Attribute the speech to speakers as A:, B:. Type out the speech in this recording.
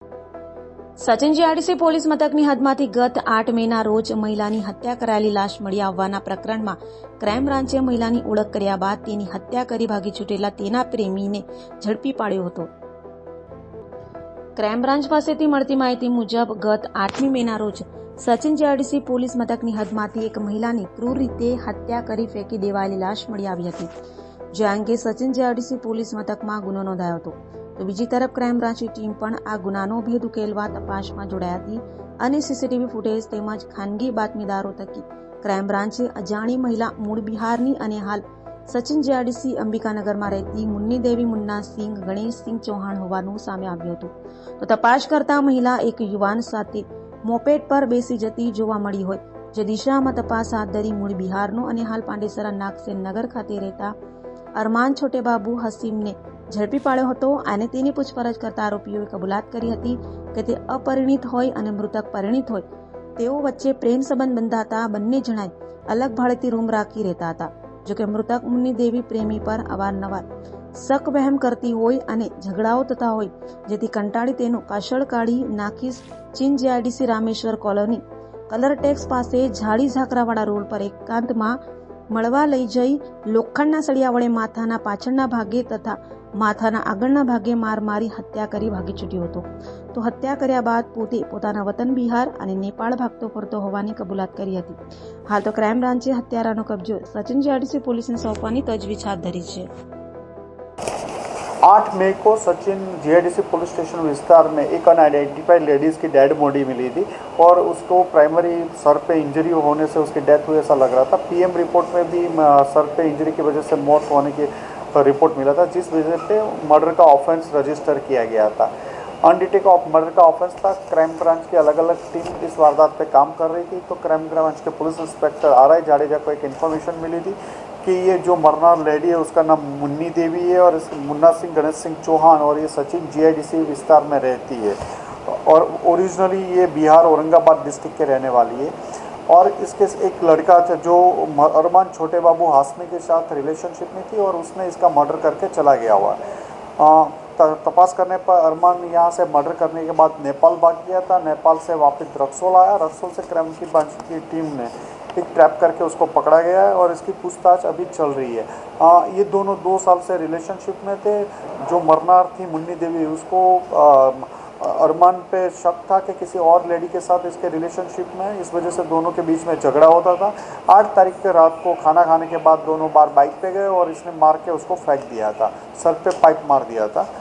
A: Sachin GIDC police મથકની હદમાંથી ગત 8 મેના રોજ મહિલાની હત્યા કરાયેલી લાશ મળી આવવાના પ્રકરણમાં ક્રાઇમ બ્રાન્ચે મહિલાની ઓળખ કર્યા બાદ તેની હત્યા કરી ભાગી છૂટેલા તેના પ્રેમીને ઝડપી પાડ્યો હતો। ક્રાઇમ બ્રાન્ચ પાસેથી મળતી માહિતી મુજબ ગત 8મી મેના રોજ સચિન જીઆઈડીસી પોલીસ મથકની હદમાંથી એક મહિલાની ક્રૂર રીતે હત્યા કરી ફેંકી દેવાયેલી લાશ મળી આવી હતી, જે અંગે સચિન જીઆઈડીસી પોલીસ મથકમાં ગુનો નોંધાયો હતો। તો બીજી તરફ ક્રાઇમ બ્રાન્ચની ટીમ પણ આ ગુનાનો ભેદ ઉકેલવા તપાસમાં જોડાઈ હતી અને સીસીટીવી ફૂટેજ તેમજ ખાનગી બાતમીદારો થકી ક્રાઇમ બ્રાન્ચે અજાણી મહિલા મૂળ બિહારની અને હાલ સચિન જીઆઈડીસી અંબિકાનગરમાં રહેતી મુન્ની દેવી મુન્નાસિંહ ગણેશસિંહ ચૌહાણ હોવાનું સામે આવ્યું હતું। તો તપાસ કરતા મહિલા એક યુવાન સાથે મોપેડ પર બેસી જતી જોવા મળી હોય, જે દિશામાં તપાસ હાથ ધરી મૂળ બિહારનો અને હાલ પાંડેસરા નાગસેન નગર ખાતે રહેતા અરમાન છોટેબાબુ હસીમને ઝડપી પાડ્યો હતો અને તેની પૂછપરછ કરતા આરોપીઓએ કબૂલાત કરી હતી કે તે અપરિણીત હોય અને મૃતક પરિણીત હોય। તેઓ વચ્ચે પ્રેમ સંબંધ બંધાતા બંને જણાએ અલગ ભાડેથી રૂમ રાખી રહેતા હતા। જોકે મૃતક મુન્ની દેવી પ્રેમી પર અવારનવાર શક વહેમ કરતી હોય અને ઝઘડાઓ થતા હોય, જેથી કંટાળી તેનો કાશળ કાઢી નાખી Sachin GIDC Rameshwar colony colour tax પાસે ઝાડી ઝાકરાવાળા રોડ પર એકાંતમાં મળવા લઈ જઈ લોખંડના સળિયા વડે માથાના પાછળના ભાગે તથા માથાના આગળના ભાગે માર મારી હત્યા કરી ભાગી છૂટ્યો હતો। તો હત્યા કર્યા બાદ પોતે પોતાના વતન બિહાર અને નેપાળ ભાગતો ફરતો હોવાની કબૂલાત કરી હતી। હાલ તો ક્રાઇમ બ્રાન્ચે હત્યારાનો કબજો સચિન જીઆઈડીસી પોલીસને સોંપવાની તજવીજ હાથ ધરી છે।
B: 8 मई को सचिन जीआईडीसी पुलिस स्टेशन विस्तार में एक अनआइडेंटिफाइड लेडीज़ की डेड बॉडी मिली थी और उसको प्राइमरी सर पे इंजरी होने से उसकी डेथ हुई ऐसा लग रहा था। पीएम रिपोर्ट में भी सर पे इंजरी की वजह से मौत होने की रिपोर्ट मिला था, जिस वजह पे मर्डर का ऑफेंस रजिस्टर किया गया था। अनडिटेक मर्डर का ऑफेंस था। क्राइम ब्रांच की अलग अलग टीम इस वारदात पे काम कर रही थी। तो क्राइम ब्रांच के पुलिस इंस्पेक्टर RI जाडेजा को एक इन्फॉर्मेशन मिली थी कि ये जो मरनार लेडी है उसका नाम मुन्नी देवी है और इस मुन्ना सिंह गणेश सिंह चौहान और ये सचिन जीआईडीसी विस्तार में रहती है और ओरिजिनली ये बिहार औरंगाबाद डिस्ट्रिक्ट के रहने वाली है। और इसके एक लड़का था जो अरमान छोटे बाबू हाशमी के साथ रिलेशनशिप में थी और उसने इसका मर्डर करके चला गया हुआ है। तपास करने पर अरमान यहाँ से मर्डर करने के बाद नेपाल भाग गया था। नेपाल से वापस रक्सौल आया। रक्सौल से क्राइम की ब्रांच की टीम ने एक ट्रैप करके उसको पकड़ा गया है और इसकी पूछताछ अभी चल रही है। ये दोनों 2 साल से रिलेशनशिप में थे। जो मरनार थी मुन्नी देवी, उसको अरमान पे शक था कि किसी और लेडी के साथ इसके रिलेशनशिप में, इस वजह से दोनों के बीच में झगड़ा होता था। 8 तारीख के रात को खाना खाने के बाद दोनों बार बाइक पे गए और इसने मार के उसको फेंक दिया था, सर पे पाइप मार दिया था।